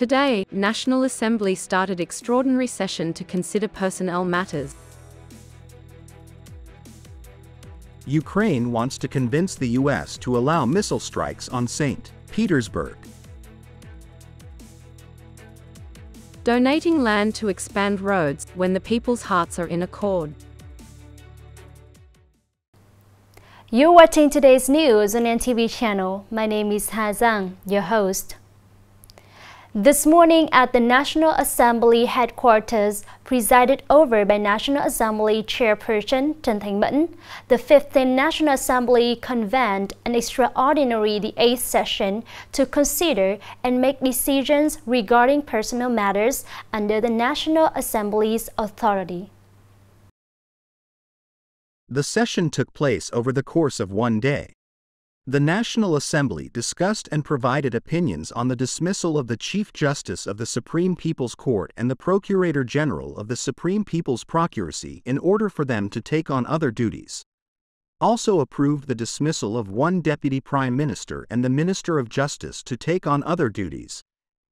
Today, National Assembly started extraordinary session to consider personnel matters. Ukraine wants to convince the US to allow missile strikes on St. Petersburg. Donating land to expand roads when the people's hearts are in accord. You're watching today's news on NTV channel. My name is Zhang, your host. This morning at the National Assembly headquarters, presided over by National Assembly Chairperson Thành, the 15th National Assembly convened an extraordinary the 8th session to consider and make decisions regarding personal matters under the National Assembly's authority. The session took place over the course of one day. The National Assembly discussed and provided opinions on the dismissal of the Chief Justice of the Supreme People's Court and the Procurator General of the Supreme People's Procuracy in order for them to take on other duties. Also approved the dismissal of one Deputy Prime Minister and the Minister of Justice to take on other duties,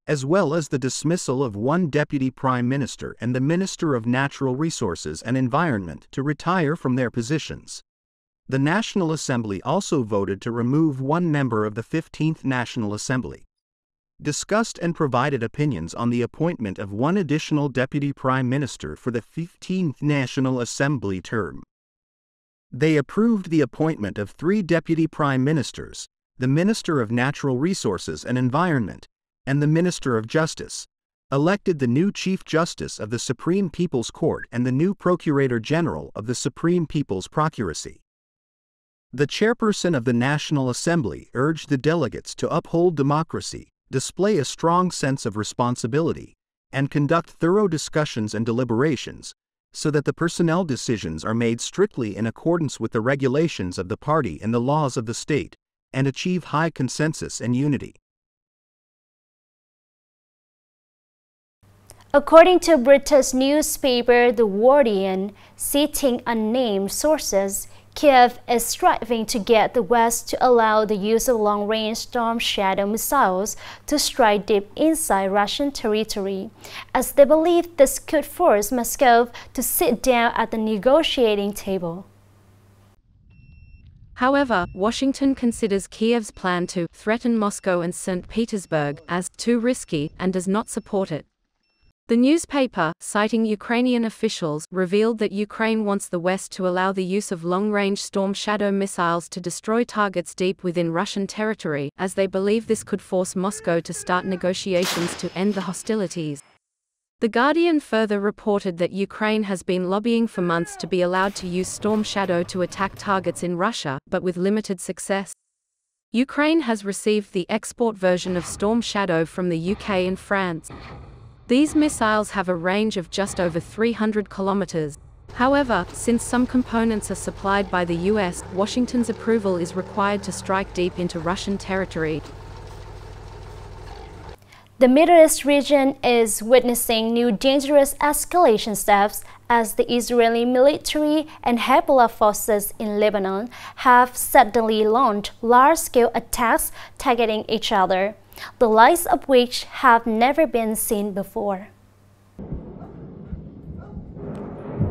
as well as the dismissal of one Deputy Prime Minister and the Minister of Natural Resources and Environment to retire from their positions. The National Assembly also voted to remove one member of the 15th National Assembly. Discussed and provided opinions on the appointment of one additional Deputy Prime Minister for the 15th National Assembly term. They approved the appointment of three Deputy Prime Ministers, the Minister of Natural Resources and Environment, and the Minister of Justice, elected the new Chief Justice of the Supreme People's Court and the new Procurator General of the Supreme People's Procuracy. The chairperson of the National Assembly urged the delegates to uphold democracy, display a strong sense of responsibility, and conduct thorough discussions and deliberations, so that the personnel decisions are made strictly in accordance with the regulations of the party and the laws of the state, and achieve high consensus and unity. According to British newspaper The Guardian, citing unnamed sources, Kiev is striving to get the West to allow the use of long-range Storm Shadow missiles to strike deep inside Russian territory, as they believe this could force Moscow to sit down at the negotiating table. However, Washington considers Kiev's plan to threaten Moscow and St. Petersburg as too risky and does not support it. The newspaper, citing Ukrainian officials, revealed that Ukraine wants the West to allow the use of long-range Storm Shadow missiles to destroy targets deep within Russian territory, as they believe this could force Moscow to start negotiations to end the hostilities. The Guardian further reported that Ukraine has been lobbying for months to be allowed to use Storm Shadow to attack targets in Russia, but with limited success. Ukraine has received the export version of Storm Shadow from the UK and France. These missiles have a range of just over 300 kilometers. However, since some components are supplied by the US, Washington's approval is required to strike deep into Russian territory. The Middle East region is witnessing new dangerous escalation steps as the Israeli military and Hezbollah forces in Lebanon have suddenly launched large-scale attacks targeting each other, the likes of which have never been seen before.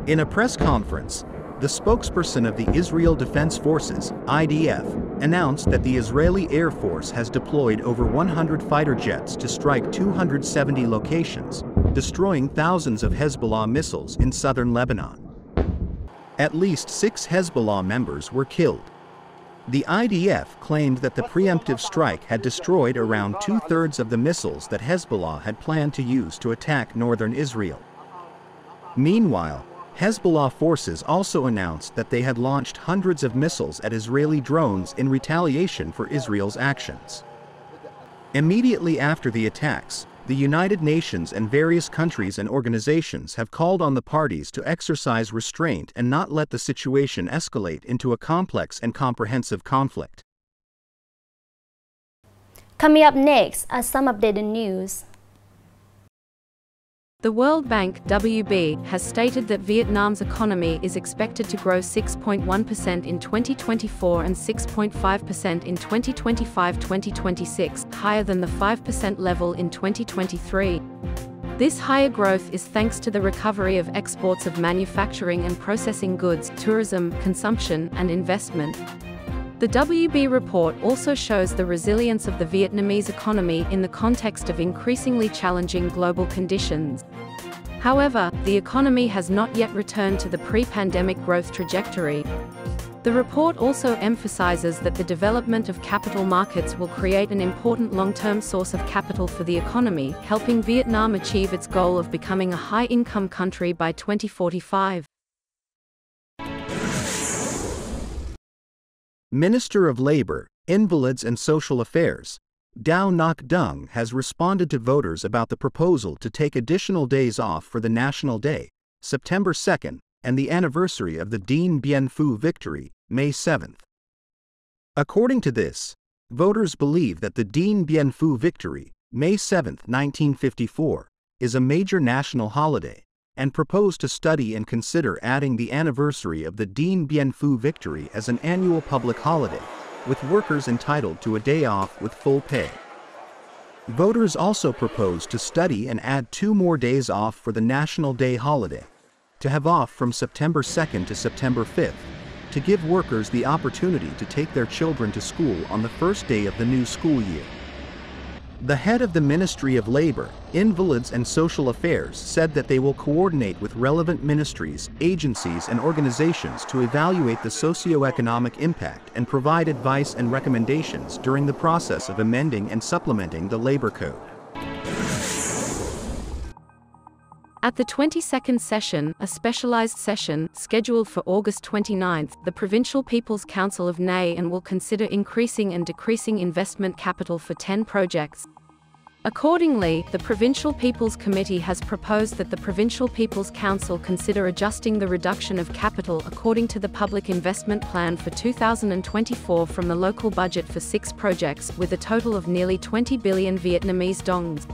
In a press conference, the spokesperson of the Israel Defense Forces, IDF, announced that the Israeli Air Force has deployed over 100 fighter jets to strike 270 locations, destroying thousands of Hezbollah missiles in southern Lebanon. At least 6 Hezbollah members were killed. The IDF claimed that the preemptive strike had destroyed around 2/3 of the missiles that Hezbollah had planned to use to attack northern Israel. Meanwhile, Hezbollah forces also announced that they had launched hundreds of missiles at Israeli drones in retaliation for Israel's actions. Immediately after the attacks, the United Nations and various countries and organizations have called on the parties to exercise restraint and not let the situation escalate into a complex and comprehensive conflict. Coming up next are some updated news. The World Bank (WB) has stated that Vietnam's economy is expected to grow 6.1% in 2024 and 6.5% in 2025-2026, higher than the 5% level in 2023. This higher growth is thanks to the recovery of exports of manufacturing and processing goods, tourism, consumption, and investment. The WB report also shows the resilience of the Vietnamese economy in the context of increasingly challenging global conditions. However, the economy has not yet returned to the pre-pandemic growth trajectory. The report also emphasizes that the development of capital markets will create an important long-term source of capital for the economy, helping Vietnam achieve its goal of becoming a high-income country by 2045. Minister of Labor, Invalids and Social Affairs, Đao Ngoc Dung has responded to voters about the proposal to take additional days off for the National Day, September 2nd, and the anniversary of the Dien Bien Phu victory, May 7th. According to this, voters believe that the Dien Bien Phu victory, May 7, 1954, is a major national holiday, and propose to study and consider adding the anniversary of the Dien Bien Phu victory as an annual public holiday, with workers entitled to a day off with full pay. Voters also propose to study and add 2 more days off for the National Day holiday, to have off from September 2nd to September 5th, to give workers the opportunity to take their children to school on the first day of the new school year. The head of the Ministry of Labor, Invalids and Social Affairs said that they will coordinate with relevant ministries, agencies, and organizations to evaluate the socio-economic impact and provide advice and recommendations during the process of amending and supplementing the Labor Code. At the 22nd session, a specialized session, scheduled for August 29, the Provincial People's Council of Nghệ An will consider increasing and decreasing investment capital for 10 projects. Accordingly, the Provincial People's Committee has proposed that the Provincial People's Council consider adjusting the reduction of capital according to the Public Investment Plan for 2024 from the local budget for 6 projects, with a total of nearly 20 billion Vietnamese dongs.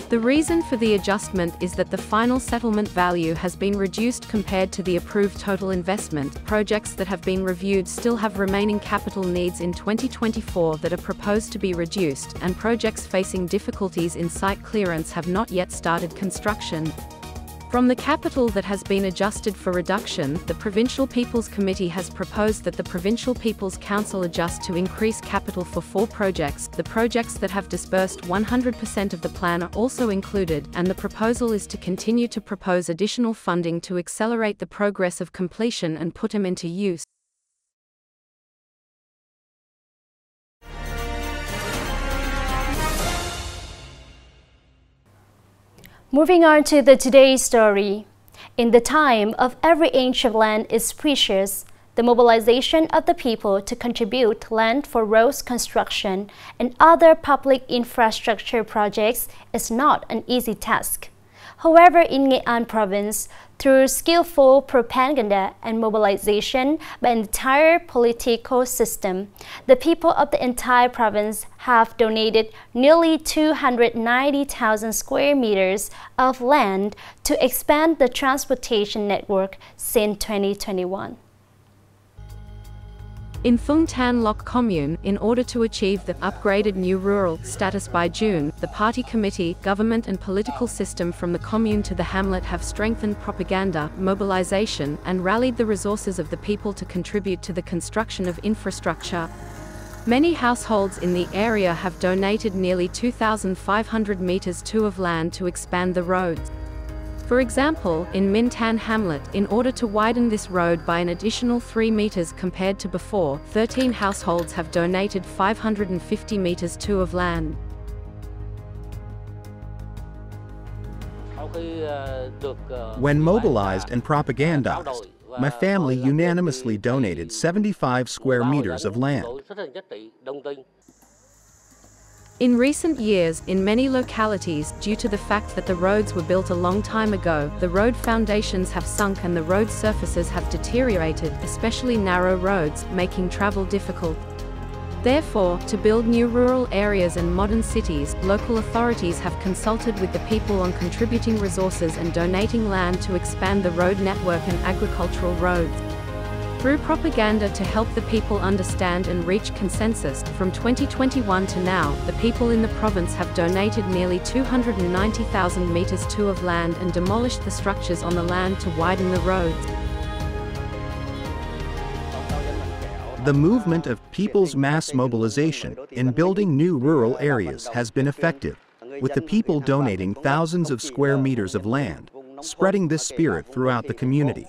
The reason for the adjustment is that the final settlement value has been reduced compared to the approved total investment. Projects that have been reviewed still have remaining capital needs in 2024 that are proposed to be reduced, and projects facing difficulties in site clearance have not yet started construction. From the capital that has been adjusted for reduction, the Provincial People's Committee has proposed that the Provincial People's Council adjust to increase capital for 4 projects. The projects that have disbursed 100% of the plan are also included, and the proposal is to continue to propose additional funding to accelerate the progress of completion and put them into use. Moving on to the today's story. In the time of every inch of land is precious, the mobilization of the people to contribute land for roads construction and other public infrastructure projects is not an easy task. However, in Nghệ An province, through skillful propaganda and mobilization by an entire political system, the people of the entire province have donated nearly 290,000 square meters of land to expand the transportation network since 2021. In Phung Tan Loc Commune, in order to achieve the upgraded new rural status by June, the party committee, government and political system from the commune to the hamlet have strengthened propaganda, mobilization, and rallied the resources of the people to contribute to the construction of infrastructure. Many households in the area have donated nearly 2,500 meters of land to expand the roads. For example, in Minh Tan Hamlet, in order to widen this road by an additional 3 meters compared to before, 13 households have donated 550 meters of land. When mobilized and propagandized, my family unanimously donated 75 square meters of land. In recent years, in many localities, due to the fact that the roads were built a long time ago, the road foundations have sunk and the road surfaces have deteriorated, especially narrow roads, making travel difficult. Therefore, to build new rural areas and modern cities, local authorities have consulted with the people on contributing resources and donating land to expand the road network and agricultural roads. Through propaganda to help the people understand and reach consensus, from 2021 to now, the people in the province have donated nearly 290,000 meters of land and demolished the structures on the land to widen the roads. The movement of people's mass mobilization in building new rural areas has been effective, with the people donating thousands of square meters of land, spreading this spirit throughout the community.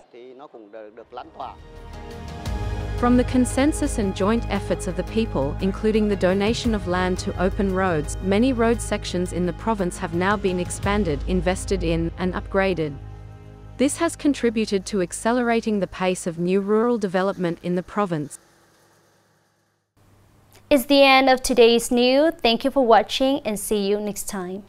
From the consensus and joint efforts of the people, including the donation of land to open roads, many road sections in the province have now been expanded, invested in, and upgraded. This has contributed to accelerating the pace of new rural development in the province. It's the end of today's news. Thank you for watching and see you next time.